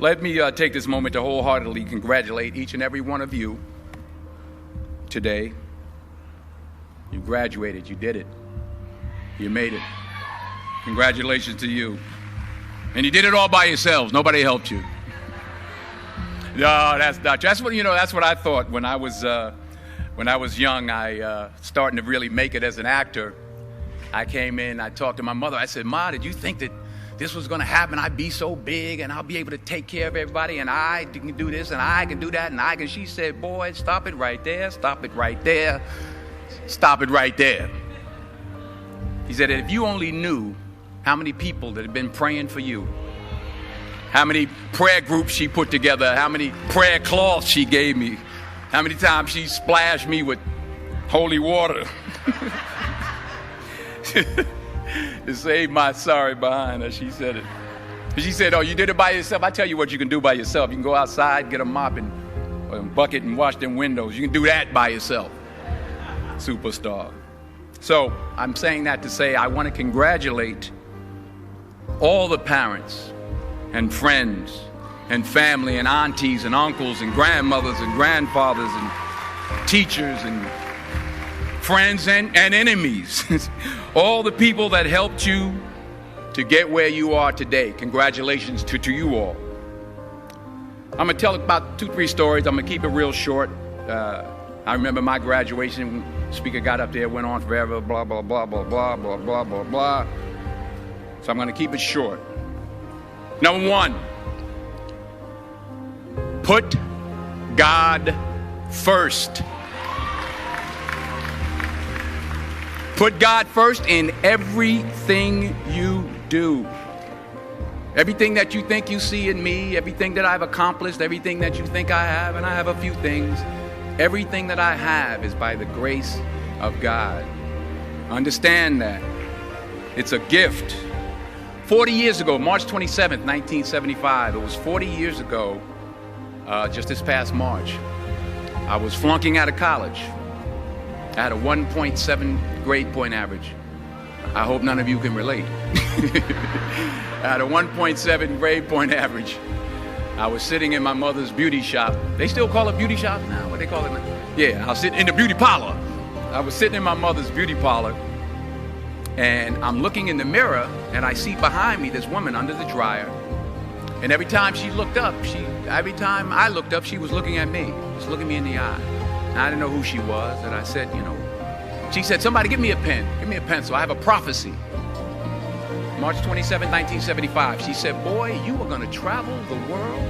Let me take this moment to wholeheartedly congratulate each and every one of you today. You graduated. You did it. You made it. Congratulations to you. And you did it all by yourselves. Nobody helped you. No, that's not true. That's what I thought when I was young. Starting to really make it as an actor. I came in, I talked to my mother. I said, "Ma, did you think that this was going to happen? I'd be so big and I'll be able to take care of everybody and I can do this and I can do that and I can." She said, "Boy, stop it right there. Stop it right there. Stop it right there." He said that if you only knew how many people that have been praying for you, how many prayer groups she put together, how many prayer cloths she gave me, how many times she splashed me with holy water to save my sorry behind, as she said it. She said, "Oh, you did it by yourself? I tell you what you can do by yourself. You can go outside, get a mop and a bucket and wash them windows. You can do that by yourself." Superstar. So I'm saying that to say I want to congratulate all the parents and friends and family and aunties and uncles and grandmothers and grandfathers and teachers and friends and enemies. All the people that helped you to get where you are today. Congratulations to you all. I'm going to tell about 2-3 stories. I'm going to keep it real short. I remember my graduation. Speaker got up there, went on forever, blah, blah, blah, blah, blah, blah, blah, blah, blah. So I'm going to keep it short. Number 1, put God first. Put God first in everything you do. Everything that you think you see in me, everything that I've accomplished, everything that you think I have, and I have a few things, everything that I have is by the grace of God. Understand that. It's a gift. 40 years ago, March 27th, 1975, it was 40 years ago, just this past March, I was flunking out of college. I had a 1.7 grade point average. I hope none of you can relate. I had a 1.7 grade point average. I was sitting in my mother's beauty shop. They still call it beauty shop now? What they call it now? Yeah, I was sitting in the beauty parlor. I was sitting in my mother's beauty parlor, and I'm looking in the mirror, and I see behind me this woman under the dryer. And every time she looked up, every time I looked up, she was looking at me, just looking me in the eye. And I didn't know who she was, and I said, she said, "Somebody give me a pen, give me a pencil. I have a prophecy." March 27, 1975, she said, "Boy, you are going to travel the world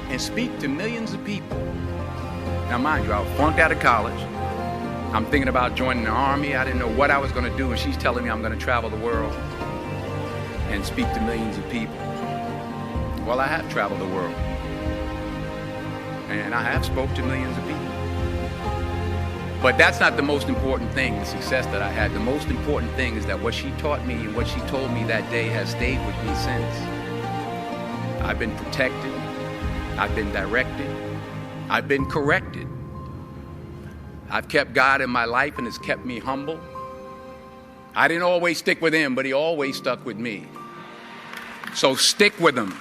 and speak to millions of people." Now, mind you, I was flunked out of college. I'm thinking about joining the army. I didn't know what I was going to do, and she's telling me I'm going to travel the world and speak to millions of people. Well, I have traveled the world, and I have spoke to millions of people. But that's not the most important thing, the success that I had. The most important thing is that what she taught me and what she told me that day has stayed with me since. I've been protected. I've been directed. I've been corrected. I've kept God in my life, and it's kept me humble. I didn't always stick with him, but he always stuck with me. So stick with him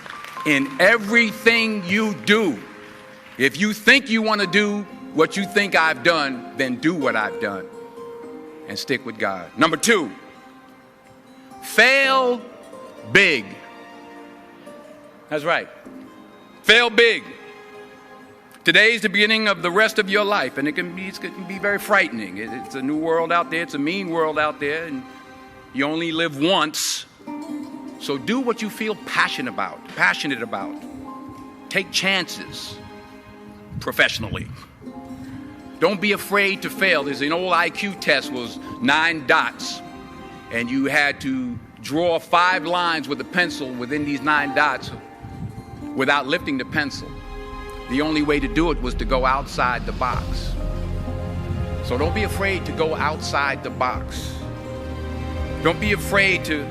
in everything you do. If you think you want to do what you think I've done, then do what I've done and stick with God. Number 2, fail big. That's right. Fail big. Today's the beginning of the rest of your life, and it can be very frightening. It's a new world out there. It's a mean world out there, and you only live once. So do what you feel passionate about. Take chances professionally. Don't be afraid to fail. There's an old IQ test, was 9 dots, and you had to draw 5 lines with a pencil within these 9 dots without lifting the pencil. The only way to do it was to go outside the box. So don't be afraid to go outside the box. Don't be afraid to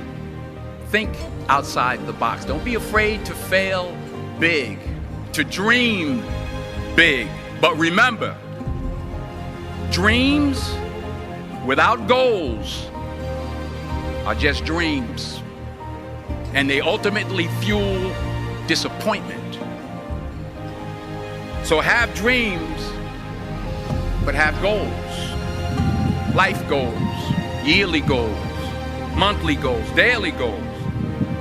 think outside the box. Don't be afraid to fail big, to dream big. But remember, dreams without goals are just dreams, and they ultimately fuel disappointment. So have dreams, but have goals. Life goals, yearly goals, monthly goals, daily goals.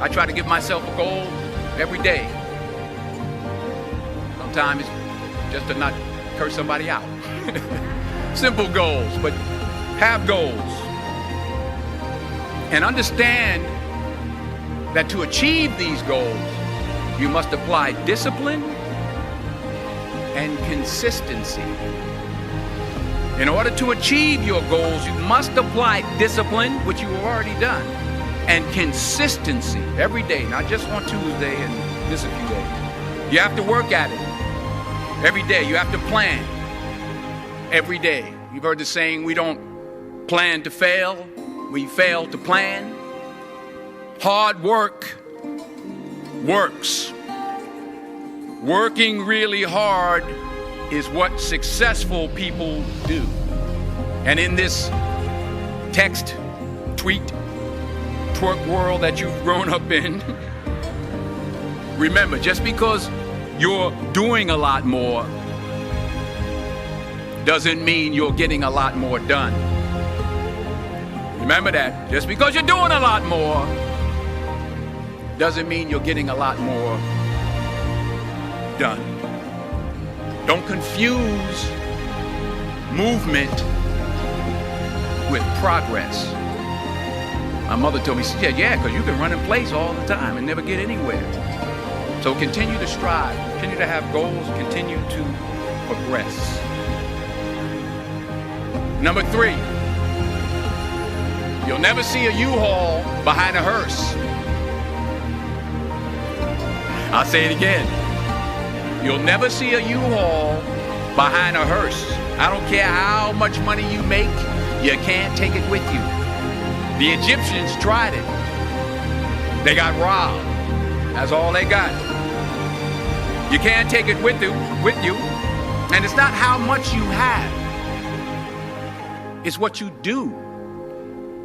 I try to give myself a goal every day. Sometimes it's just to not curse somebody out. Simple goals, but have goals. And understand that to achieve these goals, you must apply discipline and consistency. In order to achieve your goals, you must apply discipline, which you have already done, and consistency every day, not just on Tuesday and miss a few days. You have to work at it every day. You have to plan every day. You've heard the saying, we don't plan to fail, we fail to plan. Hard work works. Working really hard is what successful people do. And in this text, tweet, twerk world that you've grown up in, remember, just because you're doing a lot more doesn't mean you're getting a lot more done. Remember that. Just because you're doing a lot more doesn't mean you're getting a lot more done. Don't confuse movement with progress. My mother told me, she said, yeah, because you can run in place all the time and never get anywhere. So continue to strive, continue to have goals, continue to progress. Number 3, you'll never see a U-Haul behind a hearse. I'll say it again. You'll never see a U-Haul behind a hearse. I don't care how much money you make, you can't take it with you. The Egyptians tried it. They got robbed. That's all they got. You can't take it with you. And it's not how much you have. It's what you do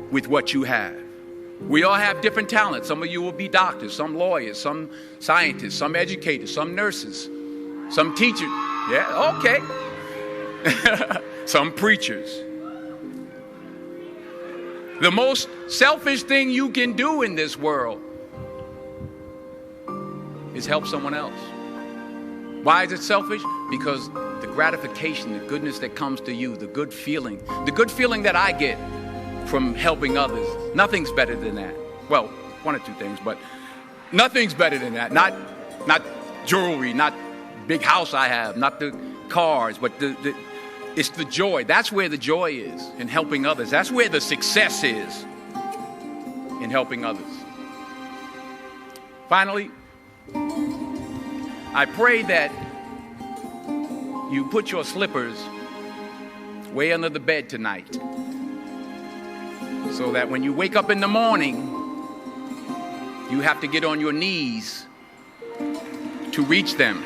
with what you have. We all have different talents. Some of you will be doctors, some lawyers, some scientists, some educators, some nurses, some teachers. Yeah, okay. Some preachers. The most selfish thing you can do in this world is help someone else. Why is it selfish? Because the gratification, the goodness that comes to you, the good feeling that I get from helping others, nothing's better than that. Well, one or two things, but nothing's better than that. Not jewelry, not big house I have, not the cars, but it's the joy. That's where the joy is, in helping others. That's where the success is, in helping others. Finally, I pray that you put your slippers way under the bed tonight, so that when you wake up in the morning, you have to get on your knees to reach them.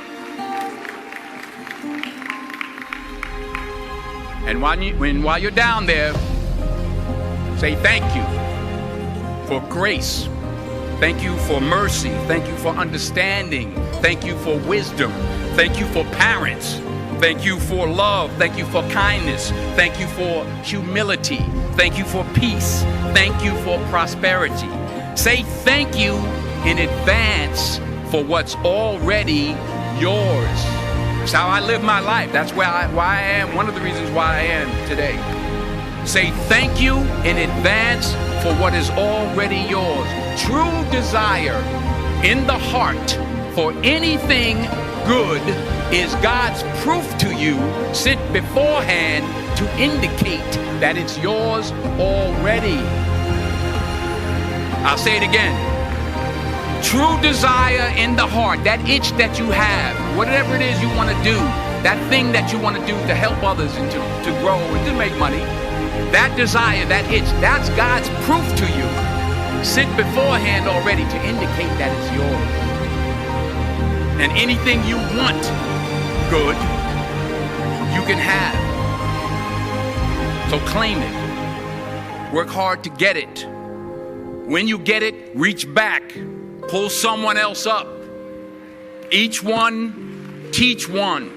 And while you're down there, say thank you for grace. Thank you for mercy. Thank you for understanding. Thank you for wisdom. Thank you for parents. Thank you for love. Thank you for kindness. Thank you for humility. Thank you for peace. Thank you for prosperity. Say thank you in advance for what's already yours. That's how I live my life. That's why I am, one of the reasons why I am today. Say thank you in advance for what is already yours. True desire in the heart for anything good is God's proof to you sent beforehand to indicate that it's yours already. I'll say it again. True desire in the heart, that itch that you have, whatever it is you want to do, that thing that you want to do to help others and to grow and to make money, that desire, that itch, that's God's proof to you, sent beforehand already to indicate that it's yours. And anything you want good, you can have. So claim it. Work hard to get it. When you get it, reach back. Pull someone else up. each one, teach one.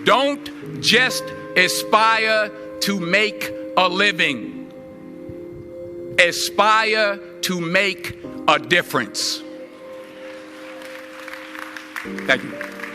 Don't just aspire to make a living. Aspire to make a difference. Thank you.